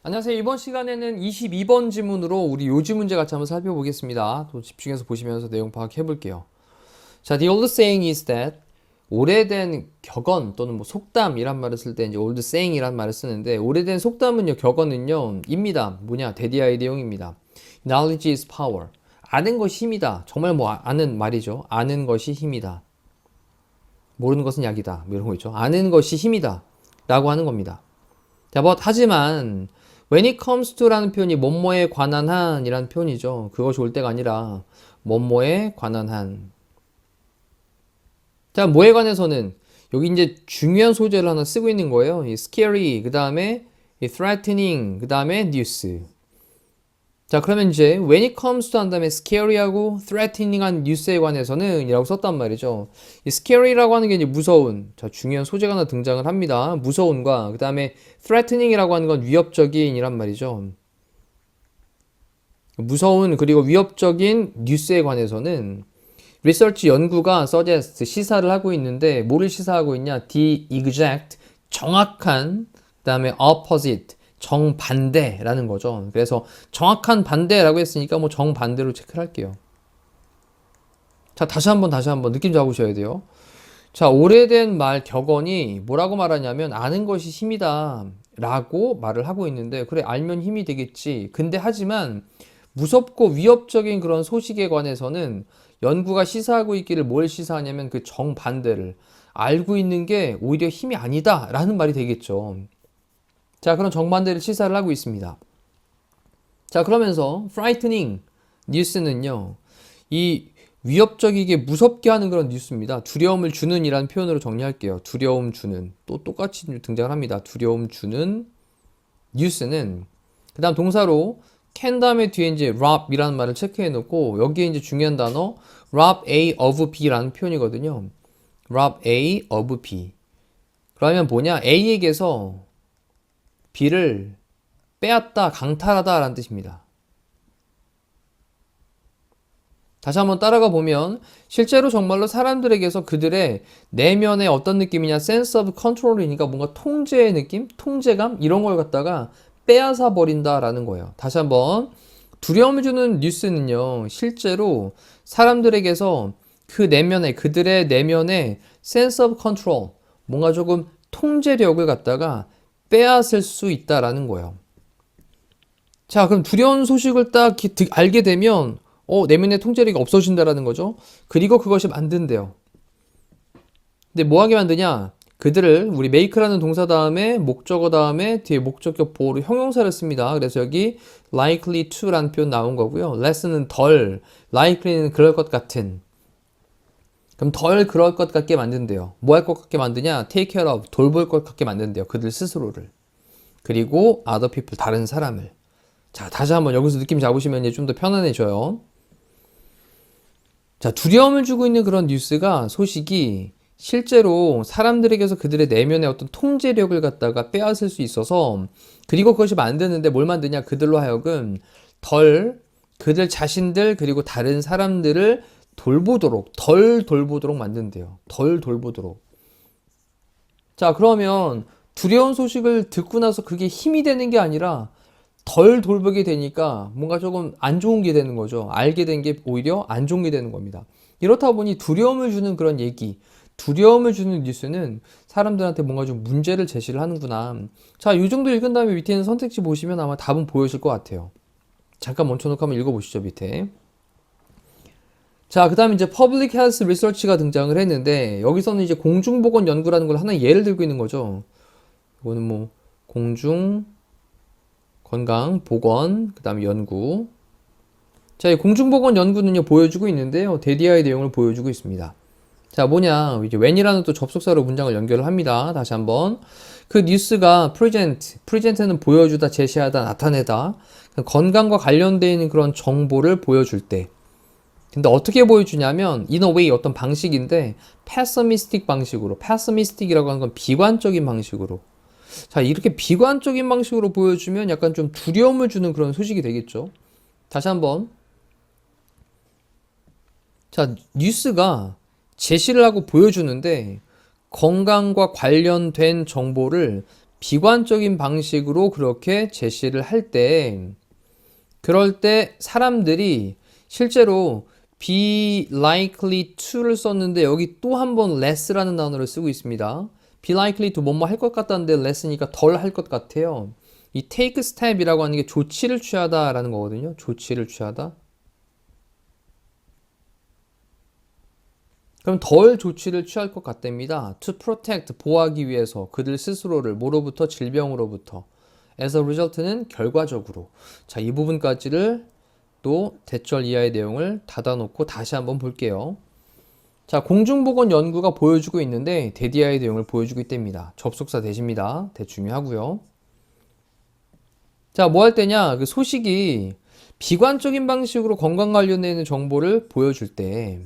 안녕하세요. 이번 시간에는 22번 지문으로 우리 요지 문제 같이 한번 살펴보겠습니다. 또 집중해서 보시면서 내용 파악해 볼게요. 자, the old saying is that 오래된 격언 또는 뭐 속담이란 말을 쓸 때 이제 old saying이란 말을 쓰는데 오래된 속담은요, 격언은요, 입니다. 뭐냐? 데디 아이디용입니다. Knowledge is power. 아는 것이 힘이다. 정말 뭐 아는 말이죠. 아는 것이 힘이다. 모르는 것은 약이다. 뭐 이런 거 있죠. 아는 것이 힘이다. 라고 하는 겁니다. 자, 하지만 when it comes to라는 표현이 뭐뭐에 관한 한 이라는 표현이죠. 그것이 올 때가 아니라 뭐뭐에 관한 한. 자, 뭐에 관해서는 여기 이제 중요한 소재를 하나 쓰고 있는 거예요. 이 scary, 그 다음에 threatening, 그 다음에 news. 자, 그러면 이제 when it comes to 한 다음에 scary하고 threatening한 news에 관해서는 이라고 썼단 말이죠. 이 scary라고 하는 게 이제 무서운, 자, 중요한 소재가 하나 등장을 합니다. 무서운과 그 다음에 threatening이라고 하는 건 위협적인 이란 말이죠. 무서운 그리고 위협적인 뉴스에 관해서는 리서치 연구가 suggest 시사를 하고 있는데 뭐를 시사하고 있냐? the exact 정확한 그 다음에 opposite 정반대라는 거죠. 그래서 정확한 반대라고 했으니까 뭐 정반대로 체크를 할게요. 자, 다시 한번 느낌 잡으셔야 돼요. 자, 오래된 말 격언이 뭐라고 말하냐면 아는 것이 힘이다 라고 말을 하고 있는데, 그래, 알면 힘이 되겠지. 근데 하지만 무섭고 위협적인 그런 소식에 관해서는 연구가 시사하고 있기를 뭘 시사하냐면 그 정반대를 알고 있는 게 오히려 힘이 아니다 라는 말이 되겠죠. 자, 그런 정반대를 시사를 하고 있습니다. 자, 그러면서 frightening 뉴스는요, 이 위협적이게 무섭게 하는 그런 뉴스입니다. 두려움을 주는 이라는 표현으로 정리할게요. 두려움 주는. 또 똑같이 등장을 합니다. 두려움 주는 뉴스는, 그 다음 동사로 can 다음에 뒤에 이제 rob 이라는 말을 체크해 놓고 여기에 이제 중요한 단어 rob A of B라는 표현이거든요. rob A of B. 그러면 뭐냐? A에게서 B를 빼앗다, 강탈하다 라는 뜻입니다. 다시 한번 따라가 보면 실제로 정말로 사람들에게서 그들의 내면의 어떤 느낌이냐, sense of control이니까 뭔가 통제의 느낌, 통제감 이런 걸 갖다가 빼앗아 버린다 라는 거예요. 다시 한번, 두려움을 주는 뉴스는요, 실제로 사람들에게서 그 내면의, 그들의 내면의 sense of control, 뭔가 조금 통제력을 갖다가 빼앗을 수 있다라는 거예요. 자, 그럼 두려운 소식을 딱 알게 되면 내면의 통제력이 없어진다라는 거죠. 그리고 그것이 만든대요. 근데 뭐 하게 만드냐? 그들을 우리 make라는 동사 다음에 목적어 다음에 뒤에 목적격 보호로 형용사를 씁니다. 그래서 여기 likely to라는 표현 나온 거고요. less는 덜, likely는 그럴 것 같은. 그럼 덜 그럴 것 같게 만든대요. 뭐 할 것 같게 만드냐? take care of, 돌볼 것 같게 만든대요. 그들 스스로를. 그리고 other people, 다른 사람을. 자, 다시 한번 여기서 느낌 잡으시면 이제 좀 더 편안해져요. 자, 두려움을 주고 있는 그런 뉴스가, 소식이 실제로 사람들에게서 그들의 내면의 어떤 통제력을 갖다가 빼앗을 수 있어서, 그리고 그것이 만드는데 뭘 만드냐? 그들로 하여금 그들 자신들 그리고 다른 사람들을 덜 돌보도록 만든대요. 덜 돌보도록. 자, 그러면 두려운 소식을 듣고 나서 그게 힘이 되는 게 아니라 덜 돌보게 되니까 뭔가 조금 안 좋은 게 되는 거죠. 알게 된 게 오히려 안 좋은 게 되는 겁니다. 이렇다 보니 두려움을 주는 그런 얘기, 두려움을 주는 뉴스는 사람들한테 뭔가 좀 문제를 제시를 하는구나. 자, 이 정도 읽은 다음에 밑에 있는 선택지 보시면 아마 답은 보여질 것 같아요. 잠깐 멈춰놓고 한번 읽어보시죠, 밑에. 자, 그 다음에 이제 Public Health Research가 등장을 했는데, 여기서는 이제 공중보건 연구라는 걸 하나 예를 들고 있는 거죠. 이거는 뭐 공중 건강 보건 그 다음에 연구. 자, 이 공중보건 연구는요 보여주고 있는데요, 데디아의 내용을 보여주고 있습니다. 자, 뭐냐, 이제 when이라는 또 접속사로 문장을 연결을 합니다. 다시 한번, 그 뉴스가 present는 보여주다, 제시하다, 나타내다, 건강과 관련되어 있는 그런 정보를 보여줄 때. 근데 어떻게 보여주냐면 in a way, 어떤 방식인데 pessimistic 방식으로, pessimistic이라고 하는 건 비관적인 방식으로. 자, 이렇게 비관적인 방식으로 보여주면 약간 좀 두려움을 주는 그런 소식이 되겠죠. 다시 한번, 자, 뉴스가 제시를 하고 보여주는데 건강과 관련된 정보를 비관적인 방식으로 그렇게 제시를 할 때, 그럴 때 사람들이 실제로 be likely to를 썼는데 여기 또 한 번 less라는 단어를 쓰고 있습니다. be likely to 뭐뭐 할 것 같다는데 less니까 덜 할 것 같아요. 이 take step이라고 하는 게 조치를 취하다라는 거거든요. 조치를 취하다. 그럼 덜 조치를 취할 것 같답니다. To protect, 보호하기 위해서 그들 스스로를 뭐로부터 질병으로부터. As a result는 결과적으로. 자, 이 부분까지를 또 대절 이하의 내용을 닫아놓고 다시 한번 볼게요. 자, 공중보건 연구가 보여주고 있는데 대디아의 내용을 보여주고 있답니다. 접속사 대시입니다. 대중요하고요. 자, 뭐 할 때냐? 그 소식이 비관적인 방식으로 건강 관련되어 있는 정보를 보여줄 때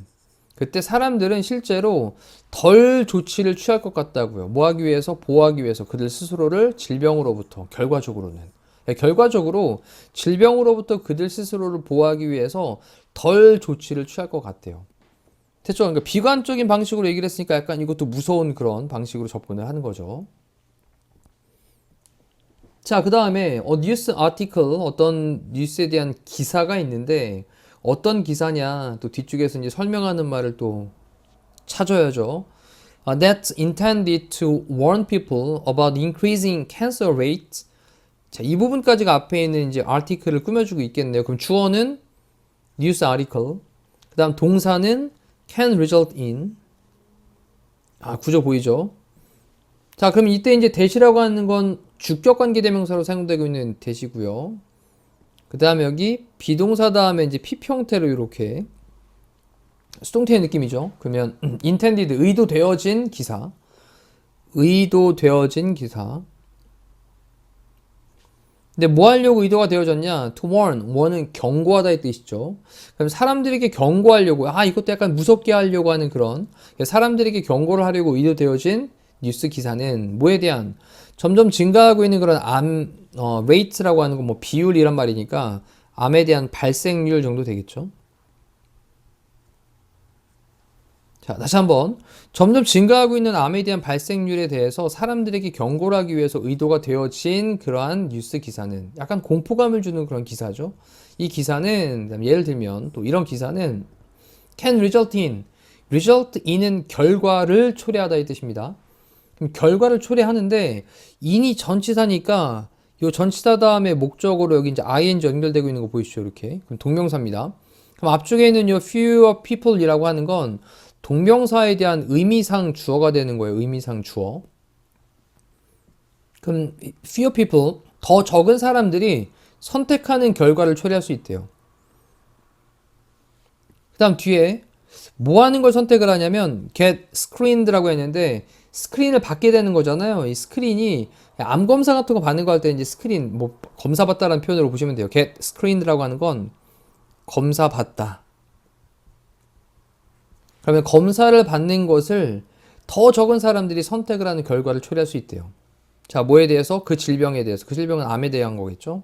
그때 사람들은 실제로 덜 조치를 취할 것 같다고요. 뭐 하기 위해서? 보호하기 위해서 그들 스스로를 질병으로부터 결과적으로는 결과적으로 질병으로부터 그들 스스로를 보호하기 위해서 덜 조치를 취할 것 같대요. 됐죠? 그러니까 비관적인 방식으로 얘기를 했으니까 약간 이것도 무서운 그런 방식으로 접근을 하는 거죠. 자, 그 다음에 뉴스 아티클 어떤 뉴스에 대한 기사가 있는데 어떤 기사냐 또 뒤쪽에서 이제 설명하는 말을 또 찾아야죠. That's intended to warn people about increasing cancer rates. 자, 이 부분까지가 앞에 있는 이제 아티클을 꾸며주고 있겠네요. 그럼 주어는 news article. 그 다음 동사는 can result in. 구조 보이죠? 자, 그럼 이때 이제 대시라고 하는 건 주격 관계대명사로 사용되고 있는 대시고요. 그 다음에 여기 비동사 다음에 이제 PP 형태로 이렇게 수동태의 느낌이죠. 그러면 intended 의도되어진 기사, 의도되어진 기사. 근데 뭐 하려고 의도가 되어졌냐? To warn, warn은 경고하다 의 뜻이죠. 그럼 사람들에게 경고하려고, 이것도 약간 무섭게 하려고 하는 그런 사람들에게 경고를 하려고 의도되어진 뉴스 기사는 뭐에 대한 점점 증가하고 있는 그런 rate라고 하는 건 뭐 비율이란 말이니까 암에 대한 발생률 정도 되겠죠. 자, 다시 한번 점점 증가하고 있는 암에 대한 발생률에 대해서 사람들에게 경고를 하기 위해서 의도가 되어진 그러한 뉴스 기사는 약간 공포감을 주는 그런 기사죠. 이 기사는 예를 들면 또 이런 기사는 can result in은 결과를 초래하다 이 뜻입니다. 그럼 결과를 초래하는데 in이 전치사니까 이 전치사 다음에 목적으로 여기 이제 ing 연결되고 있는 거 보이시죠? 이렇게. 그럼 동명사입니다. 그럼 앞쪽에 있는 이 fewer people이라고 하는 건 동명사에 대한 의미상 주어가 되는 거예요. 의미상 주어. 그럼 fewer people, 더 적은 사람들이 선택하는 결과를 초래할 수 있대요. 그 다음 뒤에 뭐 하는 걸 선택을 하냐면 get screened라고 했는데 스크린을 받게 되는 거잖아요. 이 스크린이 암 검사 같은 거 받는 거 할 때 이제 스크린 뭐 검사 받다라는 표현으로 보시면 돼요. get screened라고 하는 건 검사 받다. 그러면 검사를 받는 것을 더 적은 사람들이 선택을 하는 결과를 초래할 수 있대요. 자, 뭐에 대해서? 그 질병에 대해서. 그 질병은 암에 대한 거겠죠.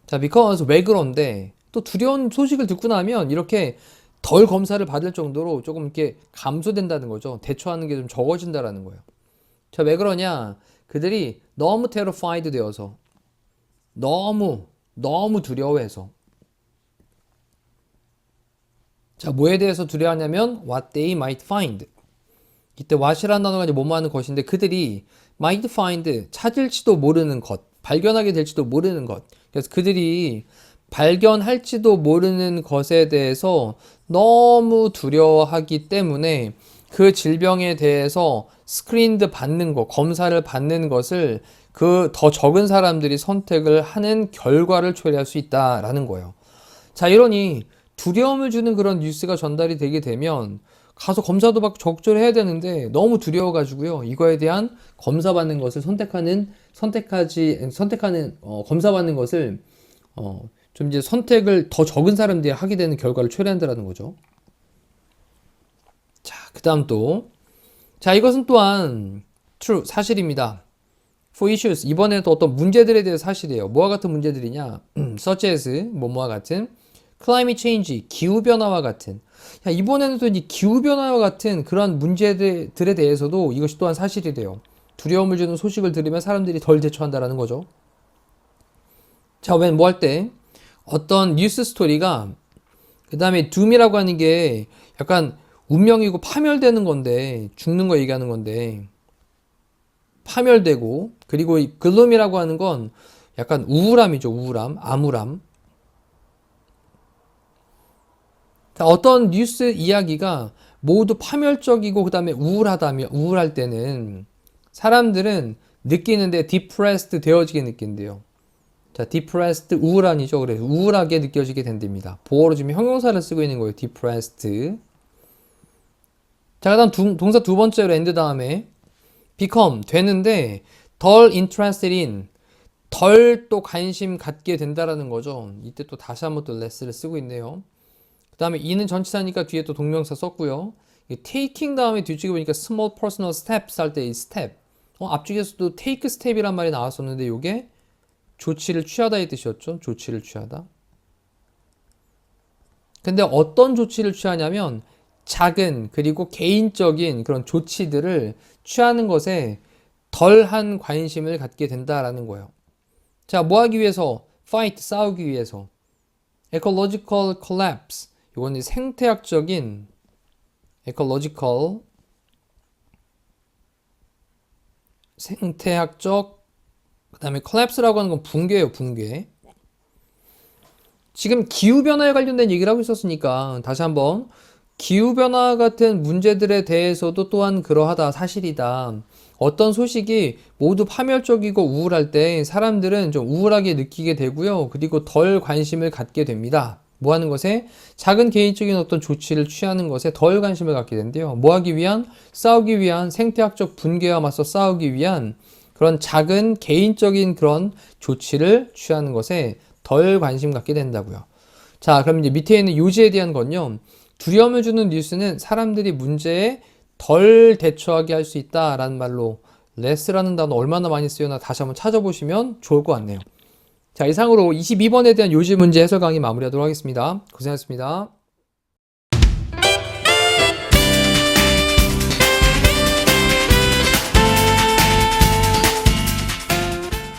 자, because 왜 그런데 또 두려운 소식을 듣고 나면 이렇게 덜 검사를 받을 정도로 조금 이렇게 감소된다는 거죠. 대처하는 게 좀 적어진다라는 거예요. 자, 왜 그러냐? 그들이 너무 terrified 되어서 너무 두려워해서. 자, 뭐에 대해서 두려워하냐면 what they might find. 이때 what이라는 단어가 이제 뭐뭐 하는 것인데 그들이 might find 찾을지도 모르는 것, 발견하게 될지도 모르는 것. 그래서 그들이 발견할지도 모르는 것에 대해서 너무 두려워하기 때문에 그 질병에 대해서 스크린드 받는 것, 검사를 받는 것을 그 더 적은 사람들이 선택을 하는 결과를 초래할 수 있다라는 거예요. 자, 이러니 두려움을 주는 그런 뉴스가 전달이 되게 되면 가서 검사도 받고 적절히 해야 되는데 너무 두려워가지고요. 이거에 대한 검사받는 것을 검사받는 것을 좀 이제 선택을 더 적은 사람들이 하게 되는 결과를 초래한다는 거죠. 자, 그 다음 또. 자, 이것은 또한 true, 사실입니다. For issues, 이번에는 또 어떤 문제들에 대해 사실이에요. 뭐와 같은 문제들이냐? such as, 뭐뭐와 같은 climate change, 기후변화와 같은. 야, 이번에는 또 이 기후변화와 같은 그런 문제들에 대해서도 이것이 또한 사실이 돼요. 두려움을 주는 소식을 들으면 사람들이 덜 대처한다라는 거죠. 자, 왜 뭐 할 때 어떤 뉴스 스토리가 그 다음에 둠이라고 하는 게 약간 운명이고 파멸되는 건데 죽는 거 얘기하는 건데 파멸되고 그리고 이 글룸이라고 하는 건 약간 우울함이죠. 우울함, 암울함. 자, 어떤 뉴스 이야기가 모두 파멸적이고 그 다음에 우울하다면 우울할 때는 사람들은 느끼는데 depressed 되어지게 느낀대요. 자, depressed 우울한이죠. 그래서 우울하게 느껴지게 된답니다. 보어로 지금 형용사를 쓰고 있는 거예요. depressed. 자, 그다음 동사 두 번째로 end 다음에 become 되는데 덜 interested in 덜 또 관심 갖게 된다라는 거죠. 이때 또 다시 한번 또 less를 쓰고 있네요. 그 다음에 이는 전치사니까 뒤에 또 동명사 썼고요. taking 다음에 뒤쪽에 보니까 small personal steps 할 때 이 step 앞쪽에서도 take step이란 말이 나왔었는데 이게 조치를 취하다의 뜻이었죠. 조치를 취하다. 근데 어떤 조치를 취하냐면 작은 그리고 개인적인 그런 조치들을 취하는 것에 덜한 관심을 갖게 된다라는 거예요. 자, 뭐 하기 위해서? fight, 싸우기 위해서. ecological collapse. 이건 생태학적인 ecological 생태학적 그 다음에 collapse라고 하는 건 붕괴예요. 붕괴. 지금 기후변화에 관련된 얘기를 하고 있었으니까 다시 한번 기후변화 같은 문제들에 대해서도 또한 그러하다 사실이다. 어떤 소식이 모두 파멸적이고 우울할 때 사람들은 좀 우울하게 느끼게 되고요. 그리고 덜 관심을 갖게 됩니다. 뭐 하는 것에? 작은 개인적인 어떤 조치를 취하는 것에 덜 관심을 갖게 된대요. 뭐 하기 위한? 싸우기 위한 생태학적 붕괴와 맞서 싸우기 위한 그런 작은 개인적인 그런 조치를 취하는 것에 덜 관심 갖게 된다고요. 자, 그럼 이제 밑에 있는 요지에 대한 건요. 두려움을 주는 뉴스는 사람들이 문제에 덜 대처하게 할 수 있다라는 말로 less라는 단어 얼마나 많이 쓰여나 다시 한번 찾아보시면 좋을 것 같네요. 자, 이상으로 22번에 대한 요지 문제 해설 강의 마무리하도록 하겠습니다. 고생하셨습니다.